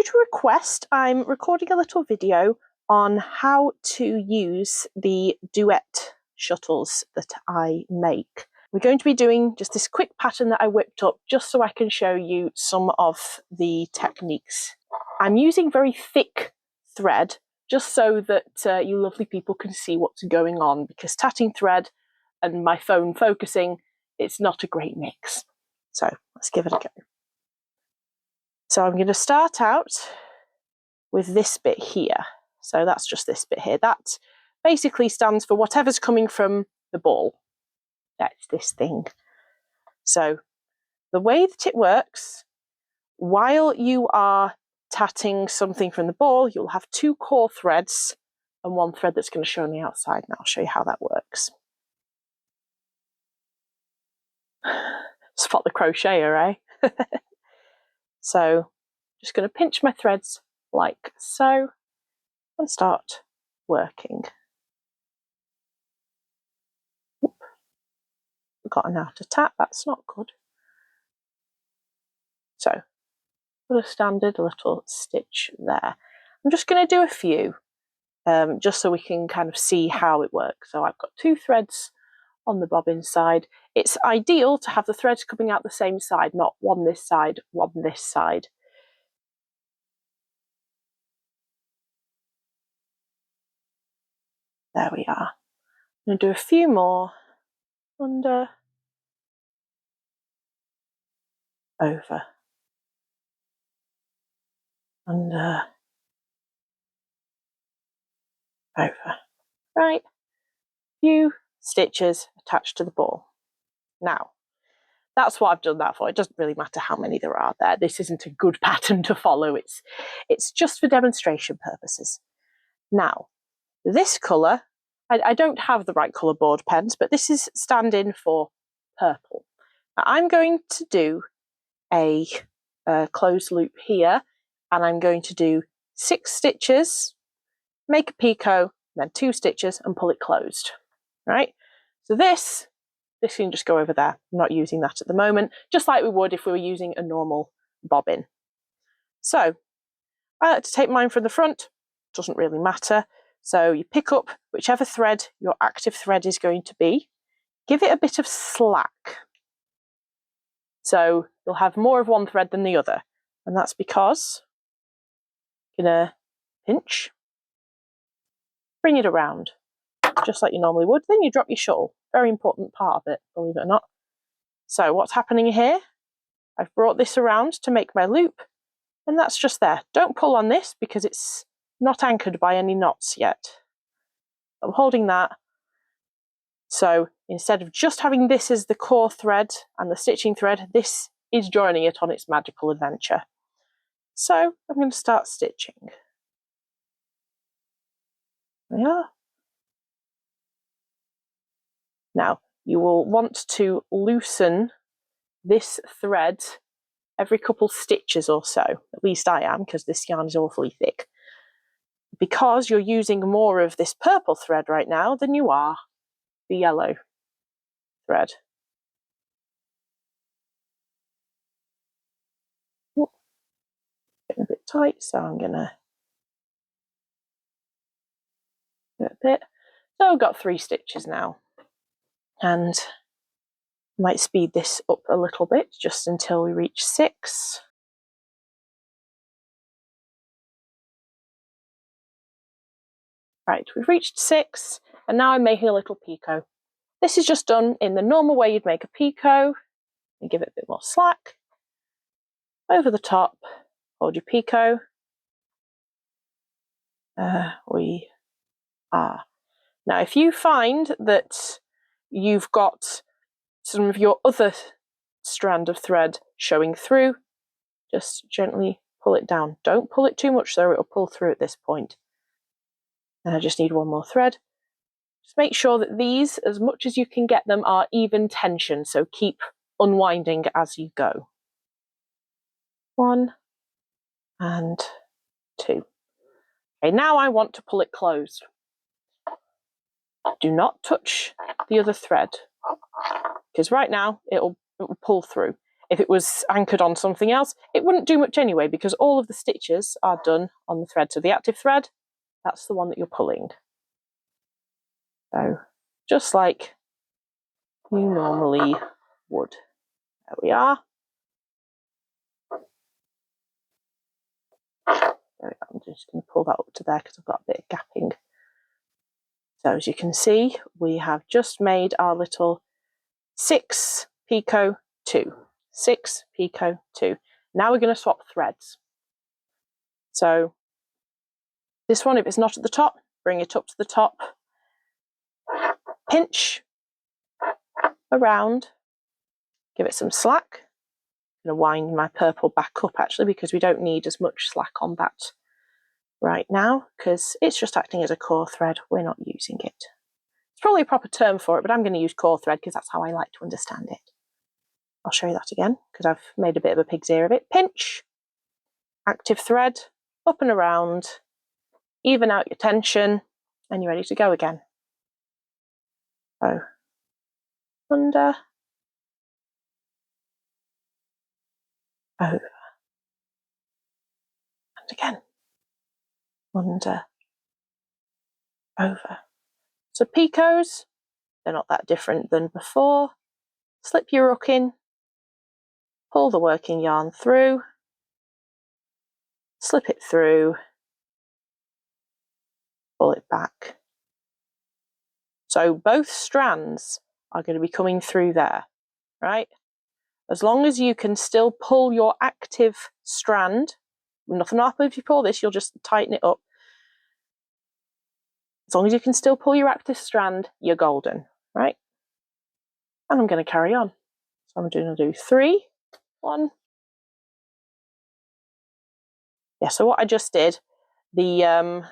to request, I'm recording a little video on how to use the Duet shuttles that I make. We're going to be doing just this quick pattern that I whipped up just so I can show you some of the techniques. I'm using very thick thread just so that you lovely people can see what's going on, because tatting thread and my phone focusing, it's not a great mix. So let's give it a go. So I'm going to start out with this bit here. So that's just this bit here. That basically stands for whatever's coming from the ball. That's this thing. So the way that it works, while you are tatting something from the ball, you'll have two core threads and one thread that's going to show on the outside. And I'll show you how that works. Spot the crocheter, eh? So just going to pinch my threads like so and start working. Oop. Forgotten how to tat, that's not good. So put a standard little stitch there. I'm just going to do a few just so we can kind of see how it works. So I've got two threads on the bobbin side. It's ideal to have the threads coming out the same side, not one this side, one this side. There we are. I'm going to do a few more. Under, over, under, over. Right, few stitches attached to the ball. Now, that's what I've done that for. It doesn't really matter how many there are there. This isn't a good pattern to follow. It's just for demonstration purposes. Now, this colour, I don't have the right colour board pens, but this is stand-in for purple. Now, I'm going to do a closed loop here, and I'm going to do 6 stitches, make a picot, then 2 stitches and pull it closed. Right? So this can just go over there. I'm not using that at the moment, just like we would if we were using a normal bobbin. So I like to take mine from the front, doesn't really matter. So you pick up whichever thread your active thread is going to be, give it a bit of slack. So you'll have more of one thread than the other. And that's because you're going to pinch, bring it around, just like you normally would. Then you drop your shuttle. Very important part of it, believe it or not. So what's happening here? I've brought this around to make my loop, and that's just there. Don't pull on this because it's not anchored by any knots yet. I'm holding that. So instead of just having this as the core thread and the stitching thread, this is joining it on its magical adventure. So I'm going to start stitching. There we are. Now, you will want to loosen this thread every couple stitches or so. At least I am, because this yarn is awfully thick. Because you're using more of this purple thread right now than you are the yellow thread. Getting a bit tight, so I'm going to do a bit. So I've got 3 stitches now. And I might speed this up a little bit just until we reach 6. Right, we've reached 6, and now I'm making a little picot. This is just done in the normal way you'd make a picot. You give it a bit more slack. Over the top, hold your picot. We are. Now, if you find that you've got some of your other strand of thread showing through, just gently pull it down. Don't pull it too much though, it'll pull through at this point. And I just need one more thread. Just make sure that these, as much as you can get them, are even tension, so keep unwinding as you go. 1 and 2. Okay, now I want to pull it closed. Do not touch the other thread, because right now it will pull through. If it was anchored on something else, it wouldn't do much anyway because all of the stitches are done on the thread. So the active thread, that's the one that you're pulling. So just like you normally would. There we are. I'm just going to pull that up to there because I've got a bit of gapping. So as you can see, we have just made our little 6 picot 2. 6 picot 2. Now we're going to swap threads. So this one, if it's not at the top, bring it up to the top. Pinch around. Give it some slack. I'm going to wind my purple back up actually because we don't need as much slack on that right now because it's just acting as a core thread. We're not using it. It's probably a proper term for it, but I'm going to use core thread because that's how I like to understand it. I'll show you that again because I've made a bit of a pig's ear of it. Pinch, active thread, up and around, even out your tension, and you're ready to go again. So, under, over, and again, under, over. So picots, they're not that different than before. Slip your hook in, pull the working yarn through, slip it through, pull it back. So both strands are going to be coming through there, right? As long as you can still pull your active strand, nothing will happen if you pull this, you'll just tighten it up. As long as you can still pull your active strand, you're golden, right? And I'm going to carry on. So I'm going to do 3, 1. Yeah, so what I just did, the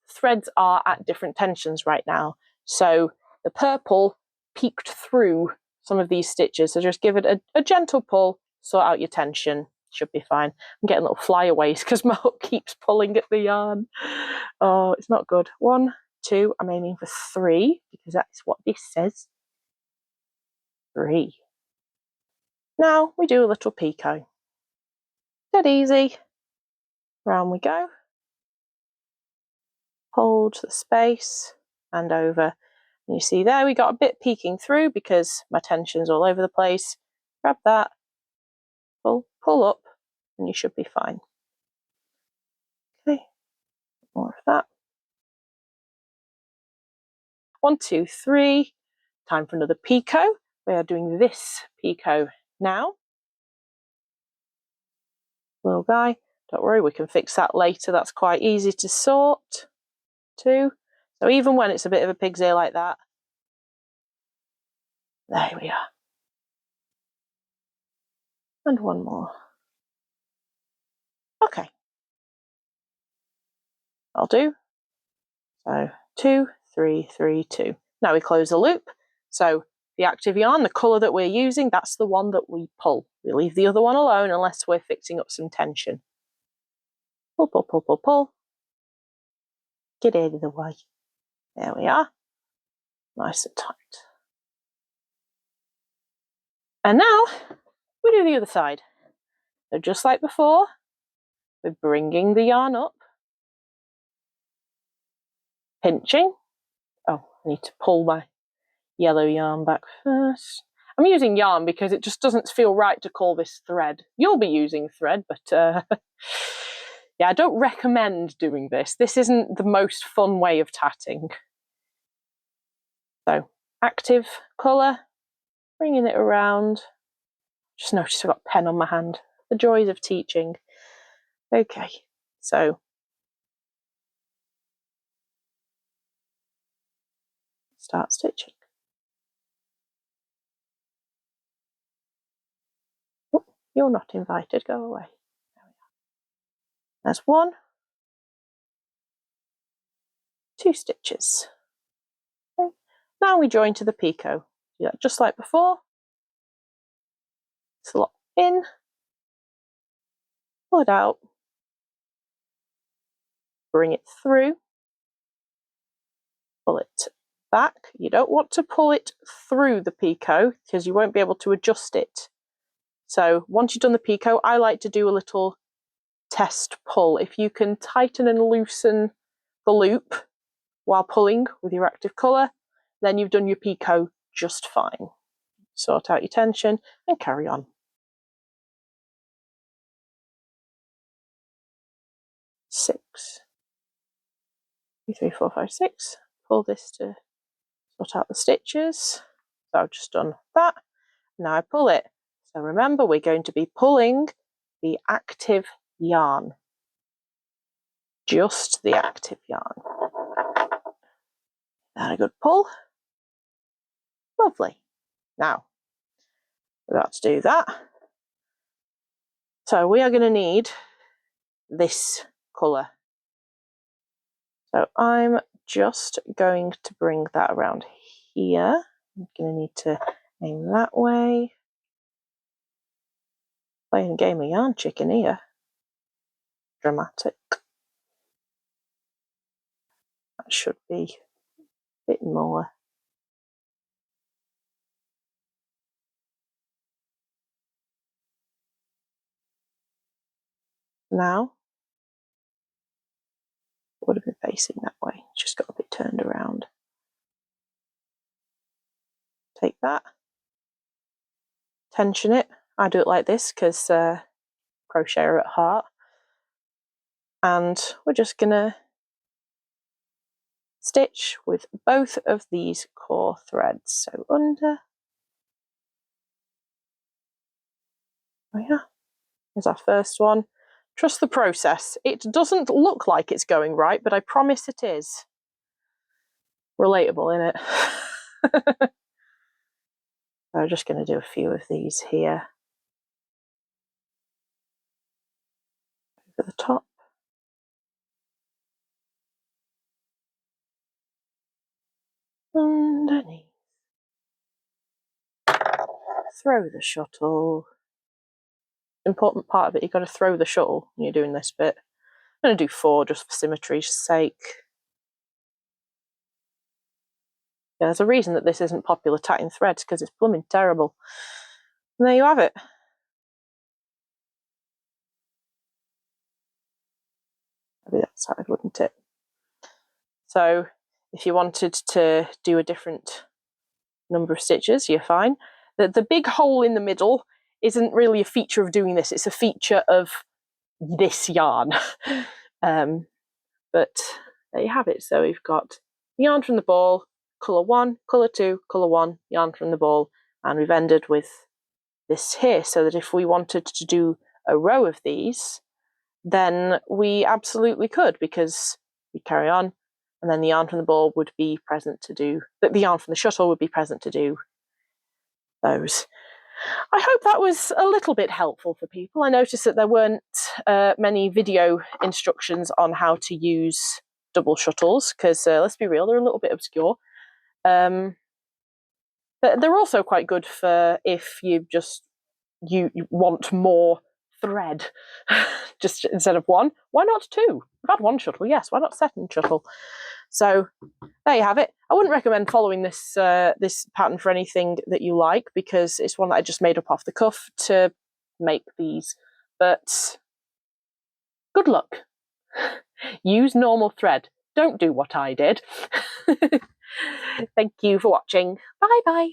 threads are at different tensions right now. So the purple peeked through some of these stitches. So just give it a gentle pull, sort out your tension. Should be fine. I'm getting little flyaways because my hook keeps pulling at the yarn. Oh, it's not good. 1, 2, I'm aiming for 3 because that's what this says. 3. Now we do a little picot. Dead easy. Round we go. Hold the space and over. And you see there we got a bit peeking through because my tension's all over the place. Grab that, pull up, and you should be fine. Okay, more of that. 1, 2, 3. Time for another picot. We are doing this picot now. Little guy, don't worry, we can fix that later. That's quite easy to sort too. So even when it's a bit of a pig's ear like that, there we are. And one more. Okay, I'll do. So 2, 3, 3, 2. Now we close the loop. So the active yarn, the colour that we're using, that's the one that we pull. We leave the other one alone unless we're fixing up some tension. Pull, pull, pull, pull, pull. Get out of the way. There we are. Nice and tight. And now we do the other side. So just like before, we're bringing the yarn up, pinching. Oh, I need to pull my yellow yarn back first. I'm using yarn because it just doesn't feel right to call this thread. You'll be using thread, but yeah, I don't recommend doing this. This isn't the most fun way of tatting. So, active colour, bringing it around. Just noticed I've got a pen on my hand. The joys of teaching. Okay, so start stitching. Oh, you're not invited, go away. There we are. There's 1, 2 stitches. Okay. Now we join to the picot. Do that just like before. Slot in, pull it out, bring it through, pull it back. You don't want to pull it through the picot because you won't be able to adjust it. So once you've done the picot, I like to do a little test pull. If you can tighten and loosen the loop while pulling with your active colour, then you've done your picot just fine. Sort out your tension and carry on. Six. 2, 3, 4, 5, 6. Pull this to sort out the stitches. So I've just done that. Now I pull it. So remember, we're going to be pulling the active yarn. Just the active yarn. And a good pull. Lovely. Now, we've got to do that. So we are going to need this colour. So I'm just going to bring that around here. I'm going to need to aim that way. Playing a game of yarn chicken here. Dramatic. That should be a bit more. Now, would have been facing that way. Just got a bit turned around. Take that. Tension it. I do it like this because crocheter at heart. And we're just going to stitch with both of these core threads. So under. Oh yeah. There's our first one. Trust the process. It doesn't look like it's going right, but I promise it is. Relatable, innit? So I'm just going to do a few of these here. Over the top. Underneath. Throw the shuttle. Important part of it, you've got to throw the shuttle when you're doing this bit. I'm going to do 4 just for symmetry's sake. Yeah, there's a reason that this isn't popular tatting threads, because it's blooming terrible. And there you have it. Maybe that side, wouldn't it? So if you wanted to do a different number of stitches, you're fine. The big hole in the middle isn't really a feature of doing this, it's a feature of this yarn. But there you have it. So we've got yarn from the ball, colour 1, colour 2, colour 1, yarn from the ball, and we've ended with this here, so that if we wanted to do a row of these, then we absolutely could, because we carry on, and then the yarn from the ball would be present to do, the yarn from the shuttle would be present to do those. I hope that was a little bit helpful for people. I noticed that there weren't many video instructions on how to use double shuttles, because let's be real, they're a little bit obscure. But they're also quite good for if you want more thread, just instead of 1. Why not 2? I've had 1 shuttle, yes. Why not 2nd shuttle? So there you have it. I wouldn't recommend following this this pattern for anything that you like, because it's one that I just made up off the cuff to make these. But good luck. Use normal thread. Don't do what I did. Thank you for watching. Bye bye.